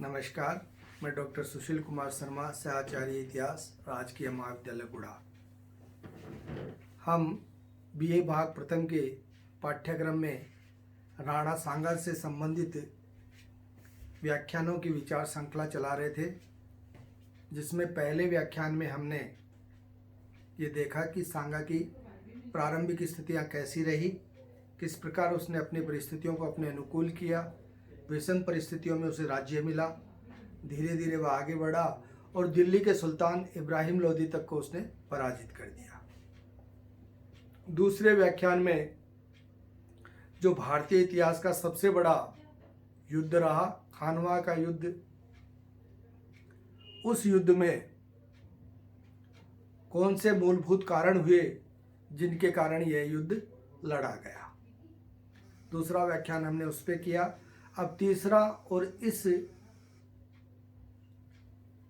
नमस्कार, मैं डॉक्टर सुशील कुमार शर्मा, सहआचार्य इतिहास, राजकीय महाविद्यालय गुढ़ा। हम बीए भाग प्रथम के पाठ्यक्रम में राणा सांगा से संबंधित व्याख्यानों की विचार श्रृंखला चला रहे थे, जिसमें पहले व्याख्यान में हमने ये देखा कि सांगा की प्रारंभिक स्थितियाँ कैसी रही, किस प्रकार उसने अपनी परिस्थितियों को अपने अनुकूल किया, विषम परिस्थितियों में उसे राज्य मिला, धीरे धीरे वह आगे बढ़ा और दिल्ली के सुल्तान इब्राहिम लोदी तक को उसने पराजित कर दिया। दूसरे व्याख्यान में जो भारतीय इतिहास का सबसे बड़ा युद्ध रहा, खानवा का युद्ध, उस युद्ध में कौन से मूलभूत कारण हुए जिनके कारण यह युद्ध लड़ा गया, दूसरा व्याख्यान हमने उस पर किया। अब तीसरा और इस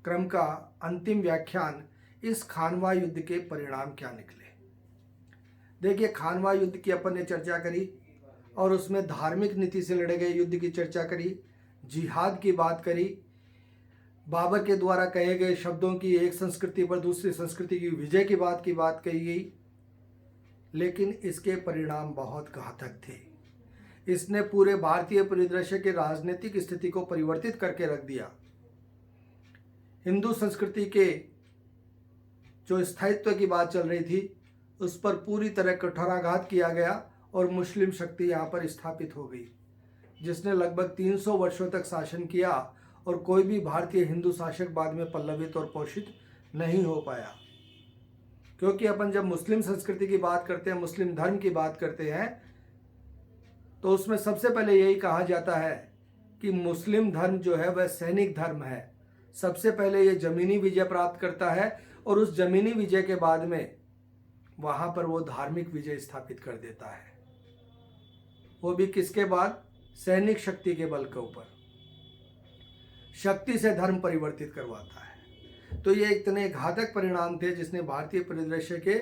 क्रम का अंतिम व्याख्यान, इस खानवा युद्ध के परिणाम क्या निकले। देखिए, खानवा युद्ध की अपन ने चर्चा करी और उसमें धार्मिक नीति से लड़े गए युद्ध की चर्चा करी, जिहाद की बात करी, बाबर के द्वारा कहे गए शब्दों की एक संस्कृति पर दूसरी संस्कृति की विजय की बात कही गई, लेकिन इसके परिणाम बहुत घातक थे। इसने पूरे भारतीय परिदृश्य के राजनीतिक स्थिति को परिवर्तित करके रख दिया। हिंदू संस्कृति के जो स्थायित्व की बात चल रही थी, उस पर पूरी तरह कठोराघात किया गया और मुस्लिम शक्ति यहाँ पर स्थापित हो गई, जिसने लगभग 300 वर्षों तक शासन किया और कोई भी भारतीय हिंदू शासक बाद में पल्लवित और पोषित नहीं हो पाया। क्योंकि अपन जब मुस्लिम संस्कृति की बात करते हैं, मुस्लिम धर्म की बात करते हैं, तो उसमें सबसे पहले यही कहा जाता है कि मुस्लिम धर्म जो है वह सैनिक धर्म है। सबसे पहले ये जमीनी विजय प्राप्त करता है और उस जमीनी विजय के बाद में वहां पर वो धार्मिक विजय स्थापित कर देता है, वो भी किसके बाद? सैनिक शक्ति के बल के ऊपर शक्ति से धर्म परिवर्तित करवाता है। तो ये इतने घातक परिणाम थे जिसने भारतीय परिदृश्य के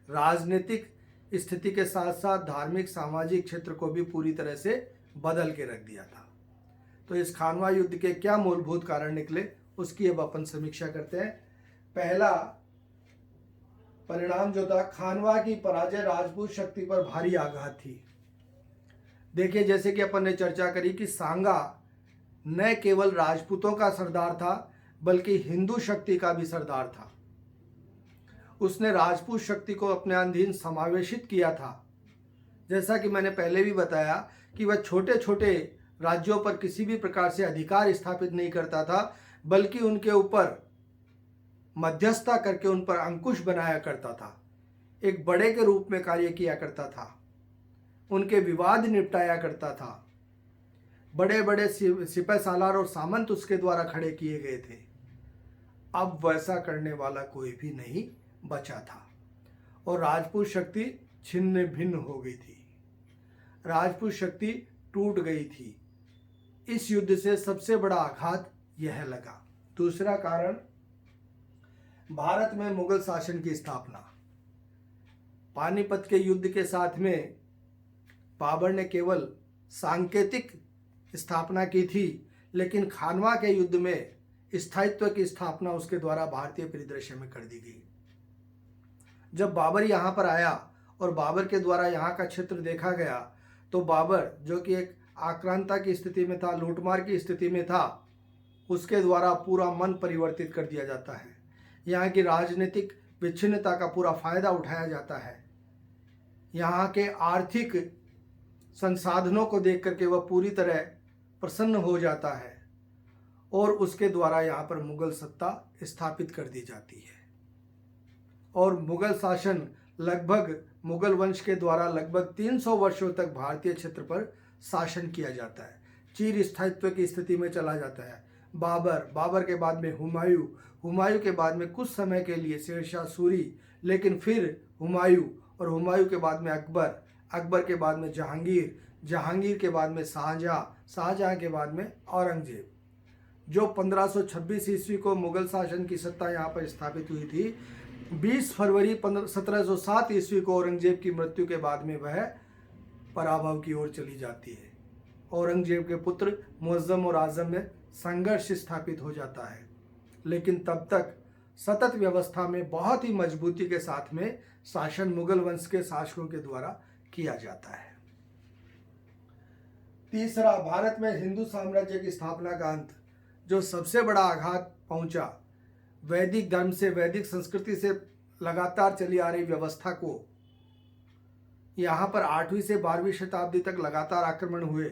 राजनीतिक स्थिति के साथ साथ धार्मिक सामाजिक क्षेत्र को भी पूरी तरह से बदल के रख दिया था। तो इस खानवा युद्ध के क्या मूलभूत कारण निकले, उसकी अब अपन समीक्षा करते हैं। पहला परिणाम जो था, खानवा की पराजय राजपूत शक्ति पर भारी आघात थी। देखिए, जैसे कि अपन ने चर्चा करी कि सांगा न केवल राजपूतों का सरदार था बल्कि हिंदू शक्ति का भी सरदार था। उसने राजपूत शक्ति को अपने अधीन समावेशित किया था। जैसा कि मैंने पहले भी बताया कि वह छोटे छोटे राज्यों पर किसी भी प्रकार से अधिकार स्थापित नहीं करता था, बल्कि उनके ऊपर मध्यस्थता करके उन पर अंकुश बनाया करता था, एक बड़े के रूप में कार्य किया करता था, उनके विवाद निपटाया करता था। बड़े बड़े सिपह सालार और सामंत उसके द्वारा खड़े किए गए थे। अब वैसा करने वाला कोई भी नहीं बचा था और राजपूत शक्ति छिन्न भिन्न हो गई थी, राजपूत शक्ति टूट गई थी। इस युद्ध से सबसे बड़ा आघात यह लगा। दूसरा कारण, भारत में मुगल शासन की स्थापना। पानीपत के युद्ध के साथ में बाबर ने केवल सांकेतिक स्थापना की थी, लेकिन खानवा के युद्ध में स्थायित्व की स्थापना उसके द्वारा भारतीय परिदृश्य में कर दी गई। जब बाबर यहाँ पर आया और बाबर के द्वारा यहाँ का क्षेत्र देखा गया, तो बाबर जो कि एक आक्रांता की स्थिति में था, लूटमार की स्थिति में था, उसके द्वारा पूरा मन परिवर्तित कर दिया जाता है। यहाँ की राजनीतिक विच्छिन्नता का पूरा फायदा उठाया जाता है। यहाँ के आर्थिक संसाधनों को देख करके वह पूरी तरह प्रसन्न हो जाता है और उसके द्वारा यहाँ पर मुगल सत्ता स्थापित कर दी जाती है। और मुगल शासन लगभग मुगल वंश के द्वारा लगभग 300 वर्षों तक भारतीय क्षेत्र पर शासन किया जाता है, चिर स्थायित्व की स्थिति में चला जाता है। बाबर के बाद में हुमायूं के बाद में कुछ समय के लिए शेरशाह सूरी, लेकिन फिर हुमायूं के बाद में अकबर के बाद में जहांगीर के बाद में शाहजहां के बाद में औरंगजेब। जो 1526 ईस्वी को मुगल शासन की सत्ता यहाँ पर स्थापित हुई थी, 20 फरवरी 1707 ईस्वी को औरंगजेब की मृत्यु के बाद में वह पराभव की ओर चली जाती है। औरंगजेब के पुत्र मुअज्जम और आजम में संघर्ष स्थापित हो जाता है, लेकिन तब तक सतत व्यवस्था में बहुत ही मजबूती के साथ में शासन मुगल वंश के शासकों के द्वारा किया जाता है। तीसरा, भारत में हिंदू साम्राज्य की स्थापना का अंत, जो सबसे बड़ा आघात पहुंचा, वैदिक धर्म से, वैदिक संस्कृति से लगातार चली आ रही व्यवस्था को, यहाँ पर 8वीं से 12वीं शताब्दी तक लगातार आक्रमण हुए,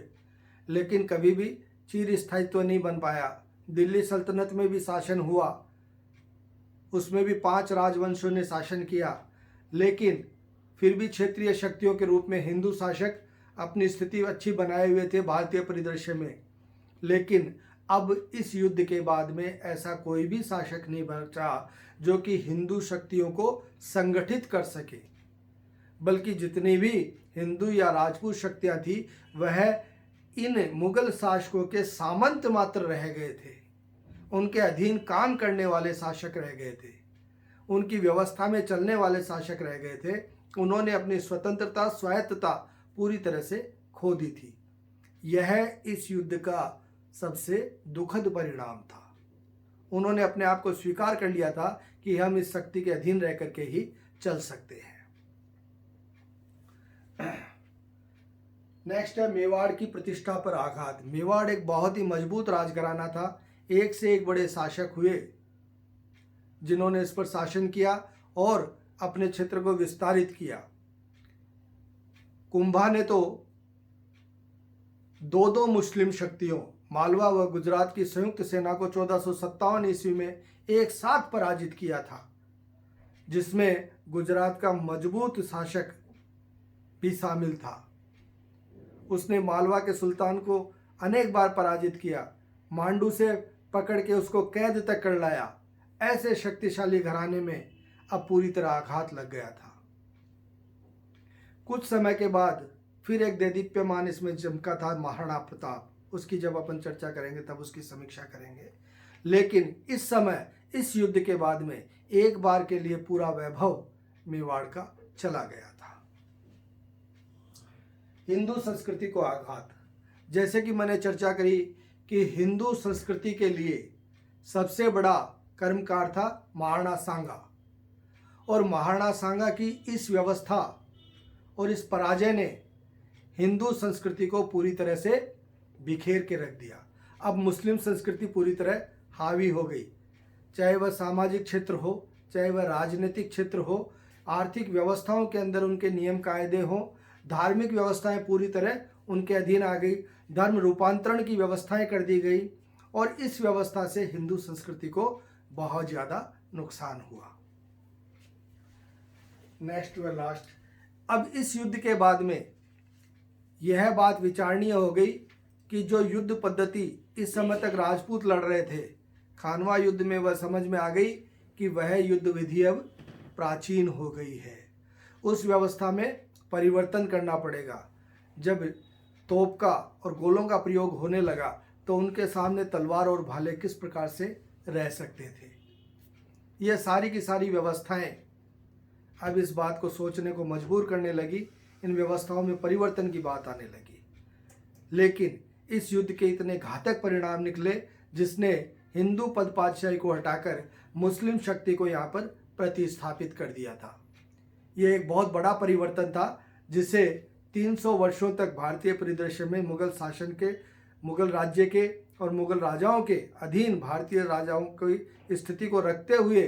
लेकिन कभी भी चिर स्थायित्व नहीं बन पाया। दिल्ली सल्तनत में भी शासन हुआ, उसमें भी 5 राजवंशों ने शासन किया, लेकिन फिर भी क्षेत्रीय शक्तियों के रूप में हिंदू शासक अपनी स्थिति अच्छी बनाए हुए थे भारतीय परिदृश्य में। लेकिन अब इस युद्ध के बाद में ऐसा कोई भी शासक नहीं बचा जो कि हिंदू शक्तियों को संगठित कर सके, बल्कि जितनी भी हिंदू या राजपूत शक्तियां थी वह इन मुगल शासकों के सामंत मात्र रह गए थे, उनके अधीन काम करने वाले शासक रह गए थे, उनकी व्यवस्था में चलने वाले शासक रह गए थे। उन्होंने अपनी स्वतंत्रता, स्वायत्तता पूरी तरह से खो दी थी। यह इस युद्ध का सबसे दुखद परिणाम था। उन्होंने अपने आप को स्वीकार कर लिया था कि हम इस शक्ति के अधीन रह करके ही चल सकते हैं। नेक्स्ट है मेवाड़ की प्रतिष्ठा पर आघात। मेवाड़ एक बहुत ही मजबूत राजघराना था। एक से एक बड़े शासक हुए जिन्होंने इस पर शासन किया और अपने क्षेत्र को विस्तारित किया। कुंभा ने तो दो मुस्लिम शक्तियों, मालवा व गुजरात की संयुक्त सेना को 1457 ईस्वी में एक साथ पराजित किया था, जिसमें गुजरात का मजबूत शासक भी शामिल था। उसने मालवा के सुल्तान को अनेक बार पराजित किया, मांडू से पकड़ के उसको कैद तक कर लाया। ऐसे शक्तिशाली घराने में अब पूरी तरह आघात लग गया था। कुछ समय के बाद फिर एक देदीप्यमान इसमें चमका था, महाराणा प्रताप। उसकी जब अपन चर्चा करेंगे तब उसकी समीक्षा करेंगे। लेकिन इस समय, इस युद्ध के बाद में एक बार के लिए पूरा वैभव मेवाड़ का चला गया था। हिंदू संस्कृति को आघात। जैसे कि मैंने चर्चा करी कि हिंदू संस्कृति के लिए सबसे बड़ा कर्मकार था महाराणा सांगा, और महाराणा सांगा की इस व्यवस्था और इस पराजय ने हिंदू संस्कृति को पूरी तरह से बिखेर के रख दिया। अब मुस्लिम संस्कृति पूरी तरह हावी हो गई, चाहे वह सामाजिक क्षेत्र हो, चाहे वह राजनीतिक क्षेत्र हो, आर्थिक व्यवस्थाओं के अंदर उनके नियम कायदे हों, धार्मिक व्यवस्थाएं पूरी तरह उनके अधीन आ गई, धर्म रूपांतरण की व्यवस्थाएं कर दी गई, और इस व्यवस्था से हिंदू संस्कृति को बहुत ज़्यादा नुकसान हुआ। नेक्स्ट व लास्ट, अब इस युद्ध के बाद में यह बात विचारणीय हो गई कि जो युद्ध पद्धति इस समय तक राजपूत लड़ रहे थे, खानवा युद्ध में वह समझ में आ गई कि वह युद्ध विधि अब प्राचीन हो गई है। उस व्यवस्था में परिवर्तन करना पड़ेगा। जब तोप का और गोलों का प्रयोग होने लगा तो उनके सामने तलवार और भाले किस प्रकार से रह सकते थे। यह सारी की सारी व्यवस्थाएं अब इस बात को सोचने को मजबूर करने लगी, इन व्यवस्थाओं में परिवर्तन की बात आने लगी। लेकिन इस युद्ध के इतने घातक परिणाम निकले जिसने हिंदू पद पातशाही को हटाकर मुस्लिम शक्ति को यहाँ पर प्रतिस्थापित कर दिया था। यह एक बहुत बड़ा परिवर्तन था जिसे 300 वर्षों तक भारतीय परिदृश्य में मुगल शासन के, मुगल राज्य के और मुगल राजाओं के अधीन भारतीय राजाओं की स्थिति को रखते हुए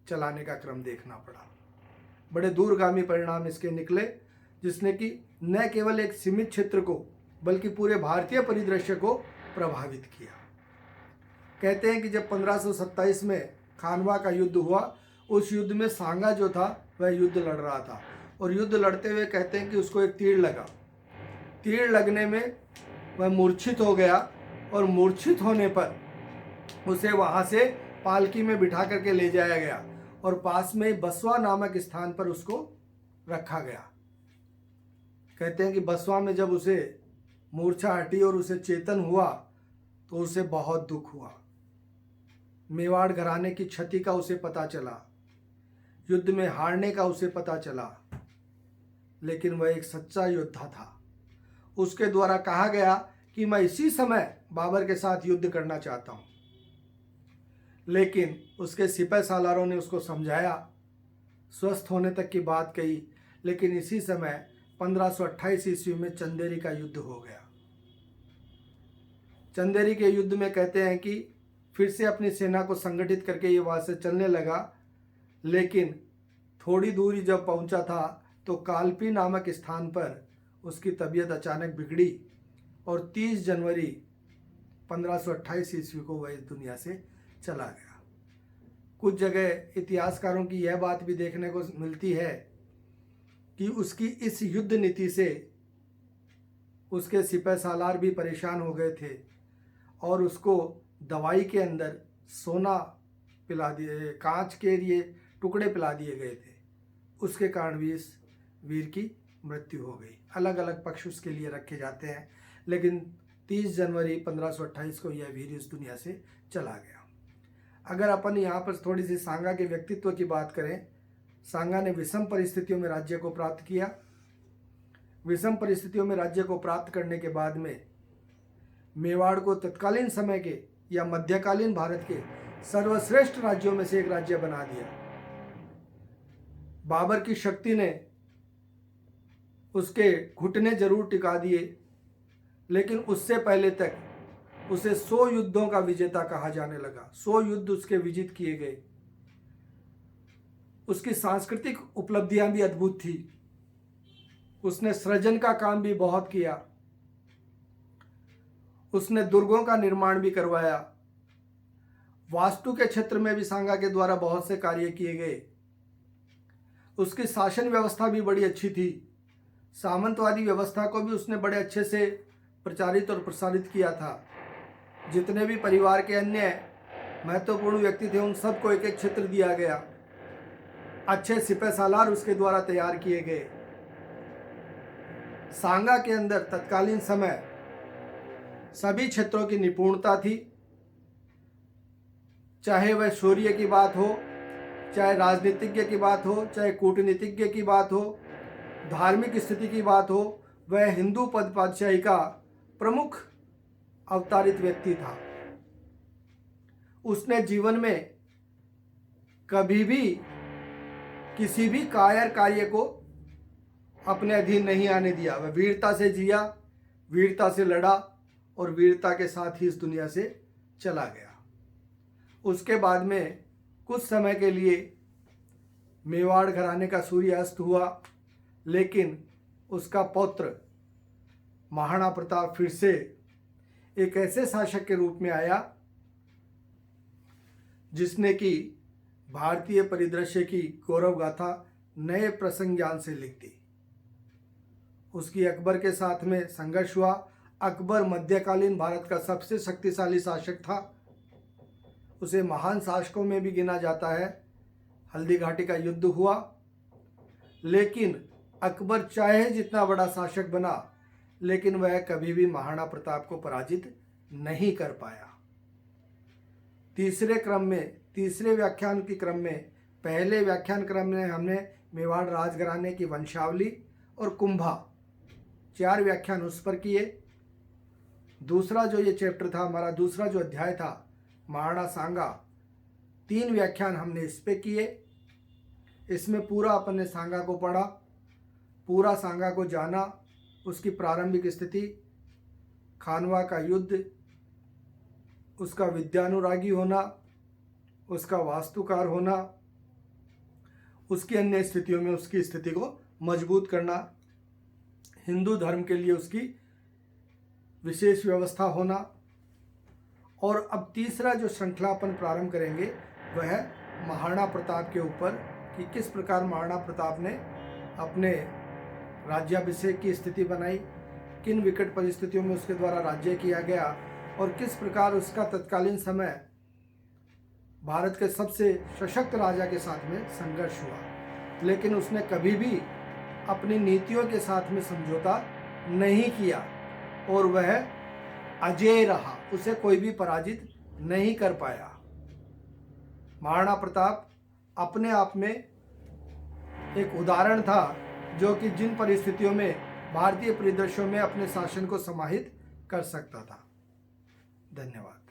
चलाने का क्रम देखना पड़ा। बड़े दूरगामी परिणाम इसके निकले, जिसने कि न केवल एक सीमित क्षेत्र को बल्कि पूरे भारतीय परिदृश्य को प्रभावित किया। कहते हैं कि जब 1527 में खानवा का युद्ध हुआ, उस युद्ध में सांगा जो था वह युद्ध लड़ रहा था, और युद्ध लड़ते हुए कहते हैं कि उसको एक तीर लगा। तीर लगने में वह मूर्छित हो गया, और मूर्छित होने पर उसे वहाँ से पालकी में बिठा करके ले जाया गया और पास में बसवा नामक स्थान पर उसको रखा गया। कहते हैं कि बसवा में जब उसे मूर्छा हटी और उसे चेतन हुआ तो उसे बहुत दुख हुआ। मेवाड़ घराने की क्षति का उसे पता चला, युद्ध में हारने का उसे पता चला, लेकिन वह एक सच्चा योद्धा था। उसके द्वारा कहा गया कि मैं इसी समय बाबर के साथ युद्ध करना चाहता हूँ। लेकिन उसके सिपह सालारों ने उसको समझाया, स्वस्थ होने तक की बात कही। लेकिन इसी समय 1528 ईस्वी में चंदेरी का युद्ध हो गया। चंदेरी के युद्ध में कहते हैं कि फिर से अपनी सेना को संगठित करके ये वहाँ से चलने लगा। लेकिन थोड़ी दूरी जब पहुंचा था तो कालपी नामक स्थान पर उसकी तबीयत अचानक बिगड़ी और 30 जनवरी 1528 ईस्वी को वह इस दुनिया से चला गया। कुछ जगह इतिहासकारों की यह बात भी देखने को मिलती है कि उसकी इस युद्ध नीति से उसके सिपह सालार भी परेशान हो गए थे और उसको दवाई के अंदर सोना पिला दिए, कांच के लिए टुकड़े पिला दिए गए थे। उसके कारण भी इस वीर की मृत्यु हो गई। अलग अलग पक्ष उसके लिए रखे जाते हैं, लेकिन 30 जनवरी 1528 को यह वीर इस दुनिया से चला गया। अगर अपन यहाँ पर थोड़ी सी सांगा के व्यक्तित्व की बात करें, सांगा ने विषम परिस्थितियों में राज्य को प्राप्त किया। विषम परिस्थितियों में राज्य को प्राप्त करने के बाद में मेवाड़ को तत्कालीन समय के या मध्यकालीन भारत के सर्वश्रेष्ठ राज्यों में से एक राज्य बना दिया। बाबर की शक्ति ने उसके घुटने जरूर टिका दिए, लेकिन उससे पहले तक उसे 100 युद्धों का विजेता कहा जाने लगा। 100 युद्ध उसके विजित किए गए। उसकी सांस्कृतिक उपलब्धियां भी अद्भुत थी। उसने सृजन का काम भी बहुत किया। उसने दुर्गों का निर्माण भी करवाया। वास्तु के क्षेत्र में भी सांगा के द्वारा बहुत से कार्य किए गए। उसकी शासन व्यवस्था भी बड़ी अच्छी थी। सामंतवादी व्यवस्था को भी उसने बड़े अच्छे से प्रचारित और प्रसारित किया था। जितने भी परिवार के अन्य महत्वपूर्ण व्यक्ति थे उन सबको एक एक क्षेत्र दिया गया। अच्छे सिपह सालार उसके द्वारा तैयार किए गए। सांगा के अंदर तत्कालीन समय सभी क्षेत्रों की निपुणता थी। चाहे वह शौर्य की बात हो, चाहे राजनीतिज्ञ की बात हो, चाहे कूटनीतिज्ञ की बात हो, धार्मिक स्थिति की बात हो, वह हिंदू पद पातशाही का प्रमुख अवतारित व्यक्ति था। उसने जीवन में कभी भी किसी भी कायर कार्य को अपने अधीन नहीं आने दिया। वह वीरता से जिया, वीरता से लड़ा और वीरता के साथ ही इस दुनिया से चला गया। उसके बाद में कुछ समय के लिए मेवाड़ घराने का सूर्य अस्त हुआ, लेकिन उसका पौत्र महाराणा प्रताप फिर से एक ऐसे शासक के रूप में आया जिसने कि भारतीय परिदृश्य की गौरव गाथा नए प्रसंग ज्ञान से लिख दी। उसकी अकबर के साथ में संघर्ष हुआ। अकबर मध्यकालीन भारत का सबसे शक्तिशाली शासक था। उसे महान शासकों में भी गिना जाता है। हल्दी घाटी का युद्ध हुआ, लेकिन अकबर चाहे जितना बड़ा शासक बना, लेकिन वह कभी भी महाराणा प्रताप को पराजित नहीं कर पाया। तीसरे व्याख्यान के क्रम में पहले व्याख्यान क्रम में हमने मेवाड़ राजघराने की वंशावली और कुंभा 4 व्याख्यान उस पर किए। दूसरा जो ये चैप्टर था, हमारा दूसरा जो अध्याय था महाराणा सांगा, 3 व्याख्यान हमने इस पे किए। इसमें पूरा अपन ने सांगा को पढ़ा, पूरा सांगा को जाना, उसकी प्रारंभिक स्थिति, खानवा का युद्ध, उसका विद्यानुरागी होना, उसका वास्तुकार होना, उसकी अन्य स्थितियों में उसकी स्थिति को मजबूत करना, हिंदू धर्म के लिए उसकी विशेष व्यवस्था होना। और अब तीसरा जो श्रृंखला अपन प्रारंभ करेंगे वह है महाराणा प्रताप के ऊपर, कि किस प्रकार महाराणा प्रताप ने अपने राज्याभिषेक की स्थिति बनाई, किन विकट परिस्थितियों में उसके द्वारा राज्य किया गया और किस प्रकार उसका तत्कालीन समय भारत के सबसे सशक्त राजा के साथ में संघर्ष हुआ। लेकिन उसने कभी भी अपनी नीतियों के साथ में समझौता नहीं किया और वह अजेय रहा, उसे कोई भी पराजित नहीं कर पाया। महाराणा प्रताप अपने आप में एक उदाहरण था, जो कि जिन परिस्थितियों में भारतीय परिदृश्यों में अपने शासन को समाहित कर सकता था। धन्यवाद।